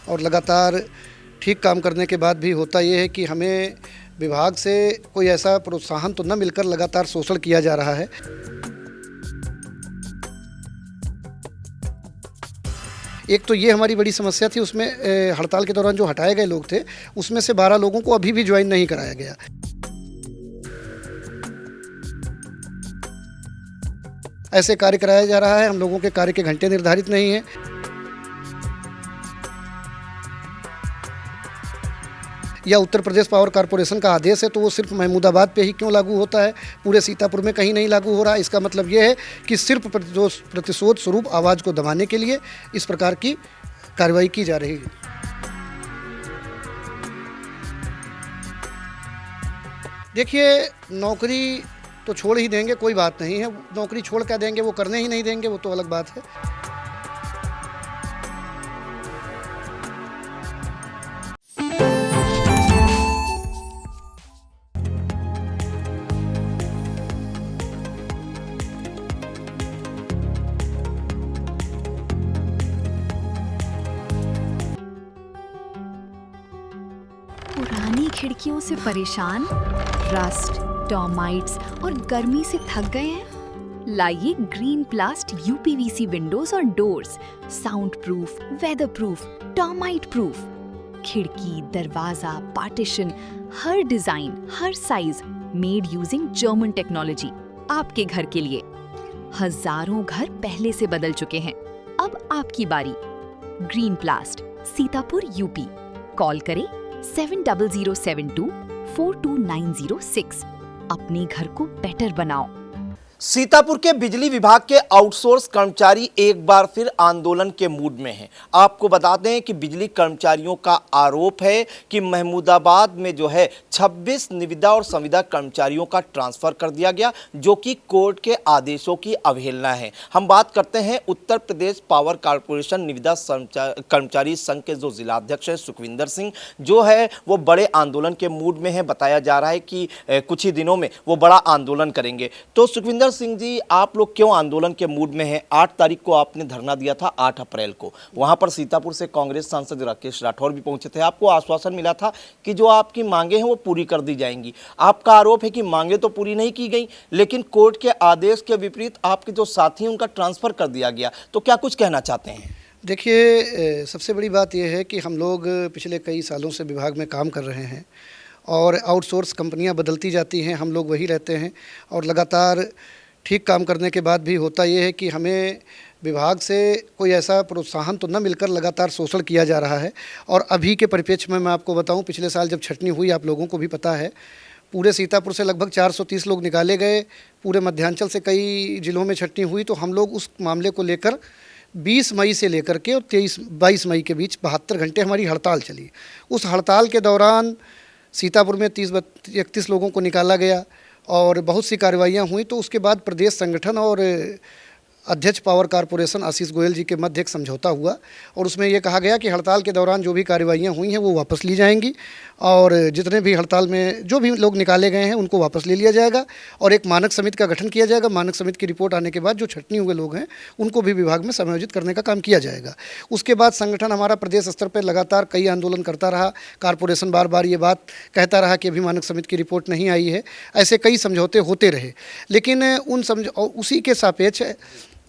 और लगातार ठीक काम करने के बाद भी होता ये है कि हमें विभाग से कोई ऐसा प्रोत्साहन तो न मिलकर लगातार शोषण किया जा रहा है। एक तो ये हमारी बड़ी समस्या थी, उसमें हड़ताल के दौरान जो हटाए गए लोग थे, उसमें से 12 लोगों को अभी भी ज्वाइन नहीं कराया गया। ऐसे कार्य कराया जा रहा है, हम लोगों के कार्य के घंटे निर्धारित नहीं हैं। या उत्तर प्रदेश पावर कॉरपोरेशन का आदेश है तो वो सिर्फ महमूदाबाद पे ही क्यों लागू होता है, पूरे सीतापुर में कहीं नहीं लागू हो रहा। इसका मतलब ये है कि सिर्फ प्रतिशोध स्वरूप आवाज़ को दबाने के लिए इस प्रकार की कार्रवाई की जा रही है। देखिए, नौकरी तो छोड़ ही देंगे, कोई बात नहीं है। नौकरी छोड़ क्या देंगे, वो करने ही नहीं देंगे, वो तो अलग बात है। पुरानी खिड़कियों से परेशान, रस्ट, टर्माइट्स और गर्मी से थक गए हैं? लाइए ग्रीन प्लास्ट यूपीवीसी विंडोज और doors, sound proof, weather proof, termite proof. खिड़की, दरवाजा, पार्टीशन, हर डिजाइन, हर size, made using German technology, आपके घर के लिए। हजारों घर पहले से बदल चुके हैं, अब आपकी बारी। Green प्लास्ट, Sitapur, UP. कॉल करें 7007242906। अपने घर को बेटर बनाओ। सीतापुर के बिजली विभाग के आउटसोर्स कर्मचारी एक बार फिर आंदोलन के मूड में हैं। आपको बता दें कि बिजली कर्मचारियों का आरोप है कि महमूदाबाद में जो है 26 निविदा और संविदा कर्मचारियों का ट्रांसफर कर दिया गया, जो कि कोर्ट के आदेशों की अवहेलना है। हम बात करते हैं उत्तर प्रदेश पावर कॉरपोरेशन निविदा कर्मचारी संघ के जो जिलाध्यक्ष है सुखविंदर सिंह, जो है वो बड़े आंदोलन के मूड में है। बताया जा रहा है कि कुछ ही दिनों में वो बड़ा आंदोलन करेंगे। तो सुखविंदर सिंह जी, आप लोग क्यों आंदोलन के मूड में हैं? 8 तारीख को आपने धरना दिया था, 8 अप्रैल को वहां पर सीतापुर से कांग्रेस सांसद राकेश राठौर भी पहुंचे थे। आपको आश्वासन मिला था कि जो आपकी मांगे हैं वो पूरी कर दी जाएंगी। आपका आरोप है कि मांगे तो पूरी नहीं की गई, लेकिन कोर्ट के आदेश के विपरीत आपके जो साथी हैं उनका ट्रांसफर कर दिया गया। तो क्या कुछ कहना चाहते हैं? देखिए, सबसे बड़ी बात यह है कि हम लोग पिछले कई सालों से विभाग में काम कर रहे हैं और आउटसोर्स कंपनियां बदलती जाती हैं, हम लोग वही रहते हैं। और लगातार ठीक काम करने के बाद भी होता ये है कि हमें विभाग से कोई ऐसा प्रोत्साहन तो न मिलकर लगातार शोषण किया जा रहा है। और अभी के परिप्रेक्ष्य में मैं आपको बताऊं, पिछले साल जब छंटनी हुई, आप लोगों को भी पता है, पूरे सीतापुर से लगभग 430 लोग निकाले गए। पूरे मध्यांचल से कई जिलों में छंटनी हुई। तो हम लोग उस मामले को लेकर 20 मई से लेकर के और 22 मई के बीच 72 घंटे हमारी हड़ताल चली। उस हड़ताल के दौरान सीतापुर में 31 लोगों को निकाला गया और बहुत सी कार्रवाइयाँ हुई। तो उसके बाद प्रदेश संगठन और अध्यक्ष पावर कॉरपोरेशन आशीष गोयल जी के मध्य एक समझौता हुआ और उसमें ये कहा गया कि हड़ताल के दौरान जो भी कार्रवाइयाँ हुई हैं वो वापस ली जाएंगी और जितने भी हड़ताल में जो भी लोग निकाले गए हैं उनको वापस ले लिया जाएगा और एक मानक समिति का गठन किया जाएगा। मानक समिति की रिपोर्ट आने के बाद जो छंटनी हुए लोग हैं उनको भी विभाग में समायोजित करने का काम किया जाएगा। उसके बाद संगठन हमारा प्रदेश स्तर पर लगातार कई आंदोलन करता रहा। कॉरपोरेशन बार बार ये बात कहता रहा कि अभी मानक समिति की रिपोर्ट नहीं आई है। ऐसे कई समझौते होते रहे, लेकिन उसी के सापेक्ष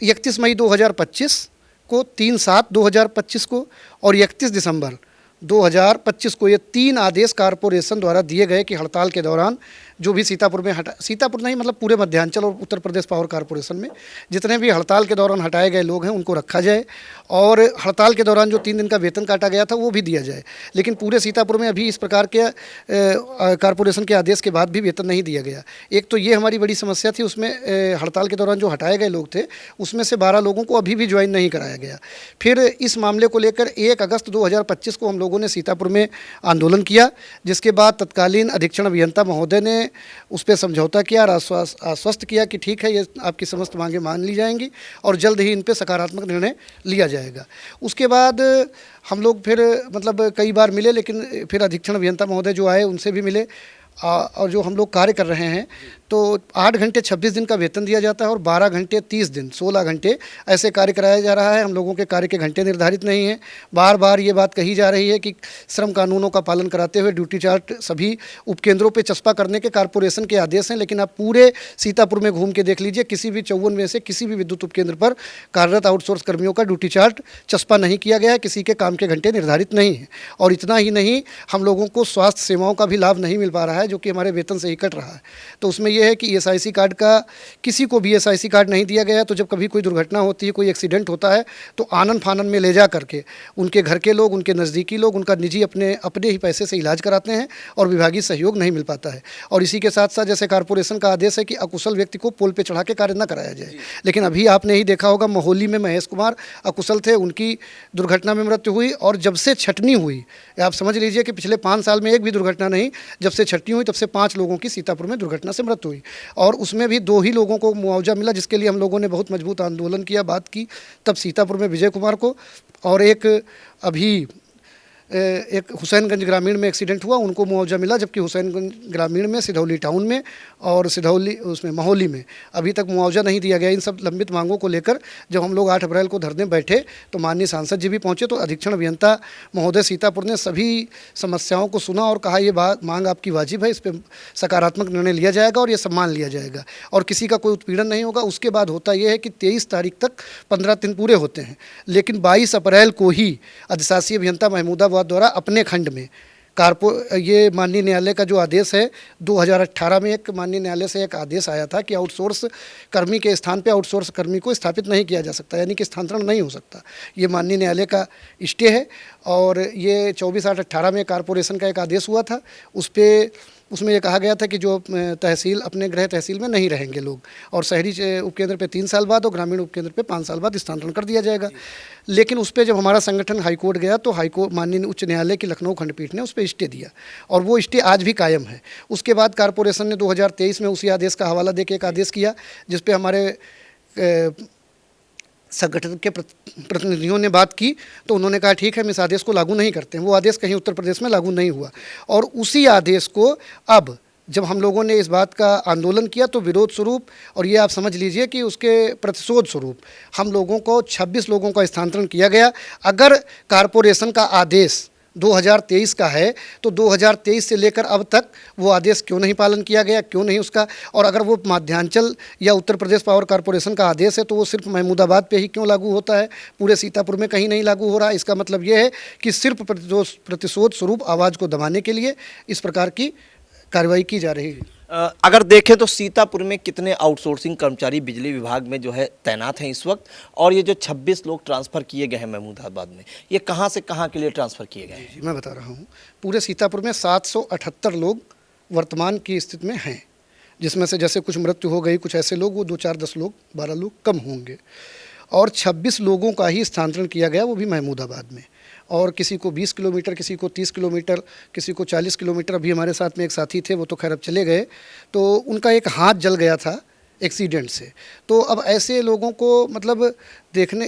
31 मई 2025 को, 3/7/2025 को और 31 दिसंबर 2025 को ये 3 आदेश कॉरपोरेशन द्वारा दिए गए कि हड़ताल के दौरान जो भी सीतापुर नहीं मतलब पूरे मध्यांचल और उत्तर प्रदेश पावर कॉरपोरेशन में जितने भी हड़ताल के दौरान हटाए गए लोग हैं उनको रखा जाए और हड़ताल के दौरान जो 3 दिन का वेतन काटा गया था वो भी दिया जाए। लेकिन पूरे सीतापुर में अभी इस प्रकार के कॉरपोरेशन के आदेश के बाद भी वेतन नहीं दिया गया। एक तो ये हमारी बड़ी समस्या थी, उसमें हड़ताल के दौरान जो हटाए गए लोग थे उसमें से 12 लोगों को अभी भी ज्वाइन नहीं कराया गया। फिर इस मामले को लेकर 1 अगस्त 2025 को हम लोगों ने सीतापुर में आंदोलन किया, जिसके बाद तत्कालीन अधीक्षण अभियंता महोदय ने उस पर समझौता किया और आश्वस्त किया कि ठीक है, ये आपकी समस्त मांगें मान ली जाएंगी और जल्द ही इन पर सकारात्मक निर्णय लिया जाएगा। उसके बाद हम लोग फिर मतलब कई बार मिले, लेकिन फिर अधीक्षण अभियंता महोदय जो आए उनसे भी मिले और जो हम लोग कार्य कर रहे हैं तो 8 घंटे 26 दिन का वेतन दिया जाता है और 12 घंटे 30 दिन 16 घंटे ऐसे कार्य कराया जा रहा है। हम लोगों के कार्य के घंटे निर्धारित नहीं हैं। बार बार ये बात कही जा रही है कि श्रम कानूनों का पालन कराते हुए ड्यूटी चार्ट सभी उपकेंद्रों पे चस्पा करने के कॉरपोरेशन के आदेश हैं, लेकिन आप पूरे सीतापुर में घूम के देख लीजिए, किसी भी 54 में से किसी भी विद्युत उपकेंद्र पर कार्यरत आउटसोर्स कर्मियों का ड्यूटी चार्ट चस्पा नहीं किया गया है, किसी के काम के घंटे निर्धारित नहीं हैं। और इतना ही नहीं, हम लोगों को स्वास्थ्य सेवाओं का भी लाभ नहीं मिल पा रहा है, जो कि हमारे वेतन से ही कट रहा है। तो उसमें यह है कि ESIC कार्ड का किसी को भी ESIC कार्ड नहीं दिया गया है। तो जब कभी कोई दुर्घटना होती है, कोई एक्सीडेंट होता है, तो आनन फानन में ले जा करके उनके घर के लोग, उनके नज़दीकी लोग उनका निजी अपने ही पैसे से इलाज कराते हैं और विभागीय सहयोग नहीं मिल पाता है। और इसी के साथ साथ जैसे कॉरपोरेशन का आदेश है कि अकुशल व्यक्ति को पोल पे चढ़ा के कार्य न कराया जाए, लेकिन अभी आपने ही देखा होगा मोहाली में महेश कुमार अकुशल थे, उनकी दुर्घटना में मृत्यु हुई। और जब से छटनी हुई, आप समझ लीजिए कि पिछले 5 साल में एक भी दुर्घटना नहीं, जब से छटनी हुई तब से 5 लोगों की सीतापुर में दुर्घटना से मृत्यु हुई। और उसमें भी 2 ही लोगों को मुआवजा मिला, जिसके लिए हम लोगों ने बहुत मजबूत आंदोलन किया, बात की। तब सीतापुर में विजय कुमार को, और एक हुसैनगंज ग्रामीण में एक्सीडेंट हुआ, उनको मुआवजा मिला, जबकि हुसैनगंज ग्रामीण में, सिधौली टाउन में और सिधौली उसमें मोहाली में अभी तक मुआवजा नहीं दिया गया। इन सब लंबित मांगों को लेकर जब हम लोग 8 अप्रैल को धरने बैठे तो माननीय सांसद जी भी पहुंचे। तो अधीक्षण अभियंता महोदय सीतापुर ने सभी समस्याओं को सुना और कहा, ये बात मांग आपकी वाजिब है, इस पर सकारात्मक निर्णय लिया जाएगा और ये सम्मान लिया जाएगा और किसी का कोई उत्पीड़न नहीं होगा। उसके बाद होता यह है कि 23 तारीख तक 15 दिन पूरे होते हैं, लेकिन 22 अप्रैल को ही अधिशासी अभियंता महमूदाबाद द्वारा अपने खंड में ये माननीय न्यायालय का जो आदेश है, 2018 में एक माननीय न्यायालय से एक आदेश आया था कि आउटसोर्स कर्मी के स्थान पे आउटसोर्स कर्मी को स्थापित नहीं किया जा सकता, यानी कि स्थानांतरण नहीं हो सकता। ये माननीय न्यायालय का स्टे है और ये 24/8/18 में कॉरपोरेशन का एक आदेश हुआ था। उसमें ये कहा गया था कि जो तहसील अपने गृह तहसील में नहीं रहेंगे लोग, और शहरी उपकेंद्र पे 3 साल बाद और ग्रामीण उपकेंद्र पे 5 साल बाद स्थानांतरण कर दिया जाएगा। लेकिन उस पर जब हमारा संगठन हाईकोर्ट गया तो हाईकोर्ट माननीय उच्च न्यायालय की लखनऊ खंडपीठ ने उस पर स्टे दिया और वो स्टे आज भी कायम है। उसके बाद कॉरपोरेशन ने 2023 में उसी आदेश का हवाला देकर एक आदेश किया, जिस पर हमारे संगठन के प्रतिनिधियों ने बात की, तो उन्होंने कहा ठीक है, हम इस आदेश को लागू नहीं करते हैं। वो आदेश कहीं उत्तर प्रदेश में लागू नहीं हुआ और उसी आदेश को अब जब हम लोगों ने इस बात का आंदोलन किया तो विरोध स्वरूप, और ये आप समझ लीजिए कि उसके प्रतिशोध स्वरूप हम लोगों को 26 लोगों का स्थानांतरण किया गया। अगर कॉरपोरेशन का आदेश 2023 का है तो 2023 से लेकर अब तक वो आदेश क्यों नहीं पालन किया गया, क्यों नहीं उसका, और अगर वो मध्यांचल या उत्तर प्रदेश पावर कॉरपोरेशन का आदेश है तो वो सिर्फ महमूदाबाद पे ही क्यों लागू होता है, पूरे सीतापुर में कहीं नहीं लागू हो रहा। इसका मतलब ये है कि सिर्फ प्रतिशोध स्वरूप आवाज़ को दबाने के लिए इस प्रकार की कार्रवाई की जा रही है। अगर देखें तो सीतापुर में कितने आउटसोर्सिंग कर्मचारी बिजली विभाग में जो है तैनात हैं इस वक्त, और ये जो 26 लोग ट्रांसफ़र किए गए हैं महमूदाबाद में, ये कहाँ से कहाँ के लिए ट्रांसफ़र किए गए हैं? जी, मैं बता रहा हूँ। पूरे सीतापुर में 778 लोग वर्तमान की स्थिति में हैं, जिसमें से जैसे कुछ मृत्यु हो गई, कुछ ऐसे लोग, वो 2, 4, 10 लोग, 12 लोग कम होंगे। और 26 लोगों का ही स्थानांतरण किया गया, वो भी महमूदाबाद में, और किसी को 20 किलोमीटर, किसी को 30 किलोमीटर, किसी को 40 किलोमीटर। अभी हमारे साथ में एक साथी थे, वो तो खैर अब चले गए, तो उनका एक हाथ जल गया था एक्सीडेंट से। तो अब ऐसे लोगों को मतलब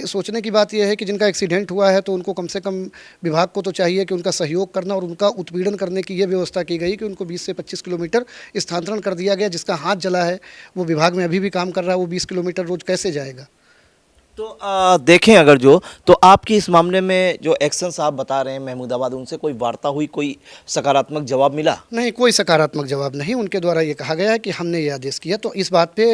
सोचने की बात यह है कि जिनका एक्सीडेंट हुआ है तो उनको कम से कम विभाग को तो चाहिए कि उनका सहयोग करना और उनका उत्पीड़न करने की ये व्यवस्था की गई कि उनको 20 से 25 किलोमीटर स्थानांतरण कर दिया गया। जिसका हाथ जला है वो विभाग में अभी भी काम कर रहा है, वो 20 किलोमीटर रोज़ कैसे जाएगा? तो देखें अगर तो आपकी इस मामले में जो एक्शंस आप बता रहे हैं महमूदाबाद, उनसे कोई वार्ता हुई, कोई सकारात्मक जवाब मिला? नहीं, कोई सकारात्मक जवाब नहीं। उनके द्वारा ये कहा गया है कि हमने ये आदेश किया। तो इस बात पे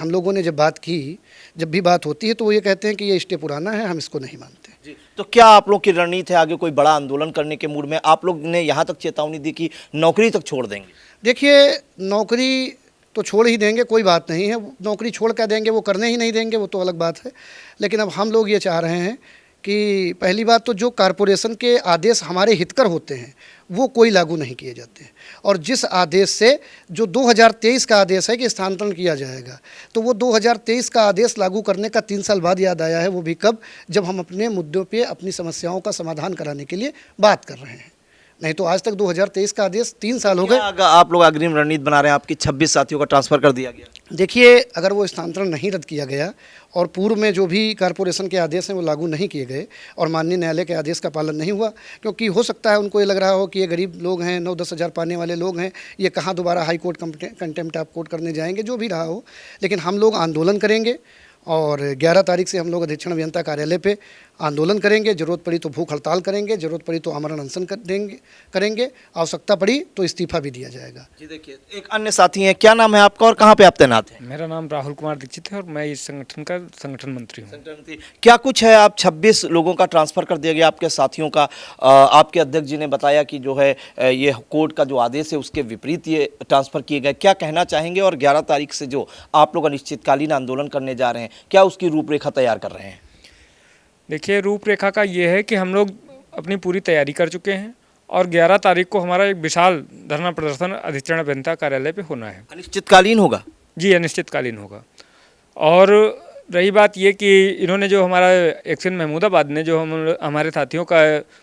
हम लोगों ने जब बात की, जब भी बात होती है तो वो ये कहते हैं कि ये स्टे पुराना है, हम इसको नहीं मानते। जी, तो क्या आप लोग की रणनीति है आगे कोई बड़ा आंदोलन करने के मूड में? आप लोग ने यहाँ तक चेतावनी दी कि नौकरी तक छोड़ देंगे। देखिए, नौकरी तो छोड़ ही देंगे, कोई बात नहीं है। नौकरी छोड़ कर देंगे, वो करने ही नहीं देंगे, वो तो अलग बात है। लेकिन अब हम लोग ये चाह रहे हैं कि पहली बात तो जो कॉरपोरेशन के आदेश हमारे हितकर होते हैं वो कोई लागू नहीं किए जाते हैं, और जिस आदेश से जो 2023 का आदेश है कि स्थानांतरण किया जाएगा, तो वो 2023 का आदेश लागू करने का 3 साल बाद याद आया है। वो भी कब? जब हम अपने मुद्दों पे अपनी समस्याओं का समाधान कराने के लिए बात कर रहे हैं। नहीं तो आज तक 2023 का आदेश 3 साल हो गए। क्या अगर आप लोग अग्रिम रणनीति बना रहे हैं, आपकी 26 साथियों का ट्रांसफर कर दिया गया? देखिए, अगर वो स्थानांतरण नहीं रद्द किया गया और पूर्व में जो भी कॉरपोरेशन के आदेश हैं वो लागू नहीं किए गए और माननीय न्यायालय के आदेश का पालन नहीं हुआ, क्योंकि हो सकता है उनको ये लग रहा हो कि ये गरीब लोग हैं, 9-10 हज़ार पाने वाले लोग हैं, ये कहाँ दोबारा high court contempt of court करने जाएंगे, जो भी रहा हो। लेकिन हम लोग आंदोलन करेंगे और 11 तारीख से हम लोग अधीक्षण अभियंता कार्यालय पे आंदोलन करेंगे। ज़रूरत पड़ी तो भूख हड़ताल करेंगे, ज़रूरत पड़ी तो आमरण अनशन करेंगे, आवश्यकता पड़ी तो इस्तीफा भी दिया जाएगा। जी देखिए, एक अन्य साथी हैं, क्या नाम है आपका और कहाँ पे आप तैनात हैं? मेरा नाम राहुल कुमार दीक्षित है और मैं इस संगठन का संगठन मंत्री हूँ। क्या कुछ है, आप 26 लोगों का ट्रांसफर कर दिया गया आपके साथियों का, आपके अध्यक्ष जी ने बताया कि जो है ये कोर्ट का जो आदेश है उसके विपरीत ये ट्रांसफर किए गए, क्या कहना चाहेंगे? और 11 तारीख से जो आप लोग अनिश्चितकालीन आंदोलन करने जा रहे हैं, क्या उसकी रूपरेखा तैयार कर रहे हैं? देखिए, रूपरेखा का ये है कि हम लोग अपनी पूरी तैयारी कर चुके हैं और 11 तारीख को हमारा एक विशाल धरना प्रदर्शन अधीक्षण अभियंता कार्यालय पे होना है। अनिश्चितकालीन होगा? जी, अनिश्चितकालीन होगा। और रही बात ये कि इन्होंने जो हमारा एक्शन महमूदाबाद ने जो हमारे साथियों का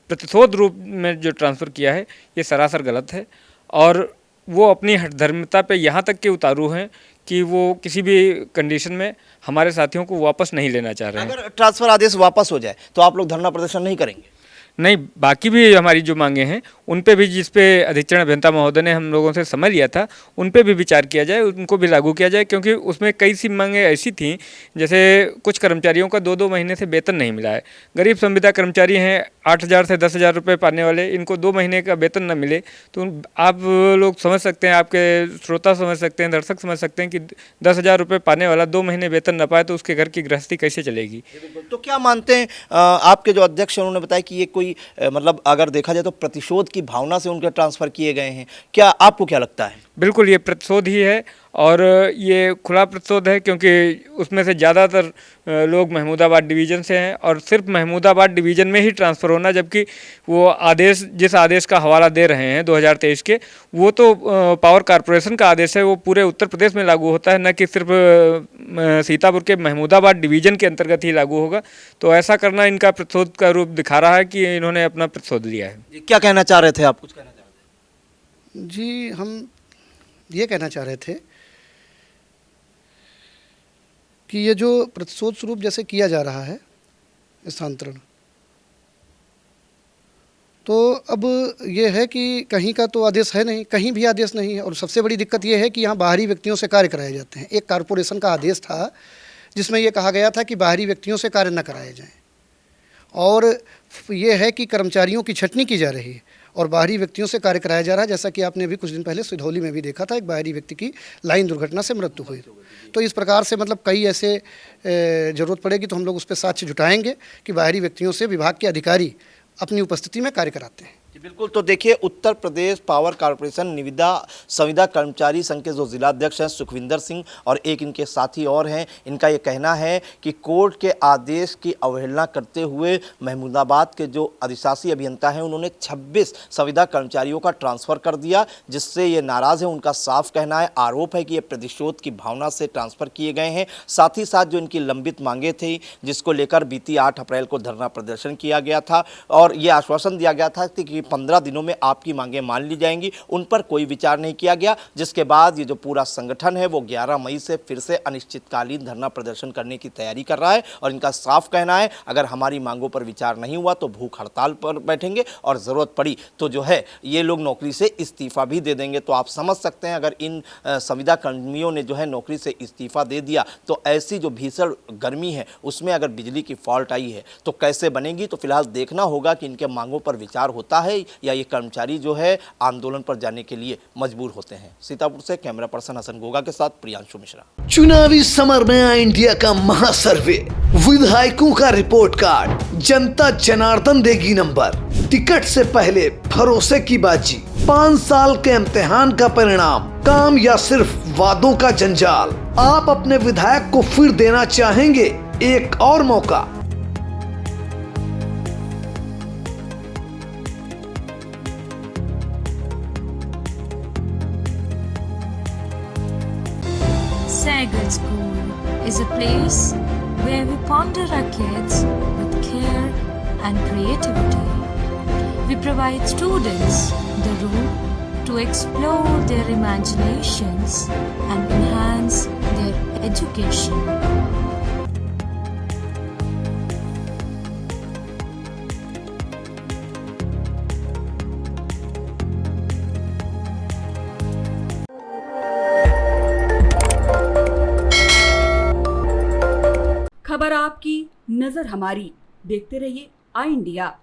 प्रतिशोध रूप में जो ट्रांसफ़र किया है, ये सरासर गलत है और वो अपनी हठधर्मिता पे यहाँ तक के उतारू हैं कि वो किसी भी कंडीशन में हमारे साथियों को वापस नहीं लेना चाह रहे हैं। अगर ट्रांसफर आदेश वापस हो जाए तो आप लोग धरना प्रदर्शन नहीं करेंगे? नहीं, बाकी भी हमारी जो मांगे हैं उन पे भी, जिस पे अधीक्षण अभियंता महोदय ने हम लोगों से समझ लिया था, उन पे भी विचार किया जाए, उनको भी लागू किया जाए, क्योंकि उसमें कई सी मांगे ऐसी थीं, जैसे कुछ कर्मचारियों का 2-2 महीने से वेतन नहीं मिला है। गरीब संविदा कर्मचारी हैं, 8,000 से 10,000 रुपये पाने वाले, इनको 2 महीने का वेतन न मिले तो आप लोग समझ सकते हैं, आपके श्रोता समझ सकते हैं, दर्शक समझ सकते हैं कि 10,000 रुपये पाने वाला 2 महीने वेतन न पाए तो उसके घर की गृहस्थी कैसे चलेगी। तो क्या मानते हैं, आपके जो अध्यक्ष हैं उन्होंने बताया कि ये कोई मतलब अगर देखा जाए तो प्रतिशोध की भावना से उनके ट्रांसफ़र किए गए हैं, क्या आपको क्या लगता है? बिल्कुल, ये प्रतिशोध ही है और ये खुला प्रतिशोध है, क्योंकि उसमें से ज़्यादातर लोग महमूदाबाद डिवीज़न से हैं और सिर्फ महमूदाबाद डिवीज़न में ही ट्रांसफ़र होना, जबकि वो आदेश, जिस आदेश का हवाला दे रहे हैं 2023 के, वो तो पावर कॉरपोरेशन का आदेश है, वो पूरे उत्तर प्रदेश में लागू होता है, न कि सिर्फ सीतापुर के महमूदाबाद डिवीज़न के अंतर्गत ही लागू होगा। तो ऐसा करना इनका प्रतिशोध का रूप दिखा रहा है कि इन्होंने अपना प्रतिशोध लिया है। क्या कहना चाह रहे थे आप? कुछ कहना चाह रहे थे? जी, हम ये कहना चाह रहे थे कि ये जो प्रतिशोध स्वरूप जैसे किया जा रहा है स्थानांतरण, तो अब ये है कि कहीं का तो आदेश है नहीं, कहीं भी आदेश नहीं है। और सबसे बड़ी दिक्कत ये है कि यहाँ बाहरी व्यक्तियों से कार्य कराए जाते हैं। एक कॉरपोरेशन का आदेश था जिसमें ये कहा गया था कि बाहरी व्यक्तियों से कार्य न कराए जाएं, और ये है कि कर्मचारियों की छटनी की जा रही है और बाहरी व्यक्तियों से कार्य कराया जा रहा है। जैसा कि आपने अभी कुछ दिन पहले सिधौली में भी देखा था, एक बाहरी व्यक्ति की लाइन दुर्घटना से मृत्यु हुई। तो इस प्रकार से मतलब कई ऐसे ज़रूरत पड़ेगी तो हम लोग उस पर साक्ष्य जुटाएंगे कि बाहरी व्यक्तियों से विभाग के अधिकारी अपनी उपस्थिति में कार्य कराते हैं। बिल्कुल, तो देखिए, उत्तर प्रदेश पावर कॉरपोरेशन निविदा संविदा कर्मचारी संघ के जो जिलाध्यक्ष हैं सुखविंदर सिंह और एक इनके साथी और हैं, इनका ये कहना है कि कोर्ट के आदेश की अवहेलना करते हुए महमूदाबाद के जो अधिशासी अभियंता हैं उन्होंने 26 संविदा कर्मचारियों का ट्रांसफ़र कर दिया, जिससे ये नाराज़ है। उनका साफ कहना है, आरोप है कि ये प्रतिशोध की भावना से ट्रांसफ़र किए गए हैं। साथ ही साथ जो इनकी लंबित मांगे थी, जिसको लेकर बीती 8 अप्रैल को धरना प्रदर्शन किया गया था और ये आश्वासन दिया गया था कि 15 दिनों में आपकी मांगें मान ली जाएंगी, उन पर कोई विचार नहीं किया गया, जिसके बाद ये जो पूरा संगठन है वो 11 मई से फिर से अनिश्चितकालीन धरना प्रदर्शन करने की तैयारी कर रहा है। और इनका साफ कहना है, अगर हमारी मांगों पर विचार नहीं हुआ तो भूख हड़ताल पर बैठेंगे और ज़रूरत पड़ी तो जो है ये लोग नौकरी से इस्तीफा भी दे देंगे। तो आप समझ सकते हैं, अगर इन संविदा कर्मियों ने जो है नौकरी से इस्तीफा दे दिया तो ऐसी जो भीषण गर्मी है उसमें अगर बिजली की फॉल्ट आई है तो कैसे बनेगी। तो फिलहाल देखना होगा कि इनके मांगों पर विचार होता है या ये कर्मचारी जो है आंदोलन पर जाने के लिए मजबूर होते हैं। सीतापुर से कैमरा पर्सन हसन गोगा के साथ प्रियांशु मिश्रा। चुनावी समर में आया इंडिया का महासर्वे, विधायकों का रिपोर्ट कार्ड, जनता जनार्दन देगी नंबर, टिकट से पहले भरोसे की बाजी, 5 साल के इम्तिहान का परिणाम, काम या सिर्फ वादों का जंजाल। आप अपने विधायक को फिर देना चाहेंगे एक और मौका? Sagar School is a place where we ponder our kids with care and creativity. We provide students the room to explore their imaginations and enhance their education. खबर आपकी, नजर हमारी। देखते रहिए आई इंडिया।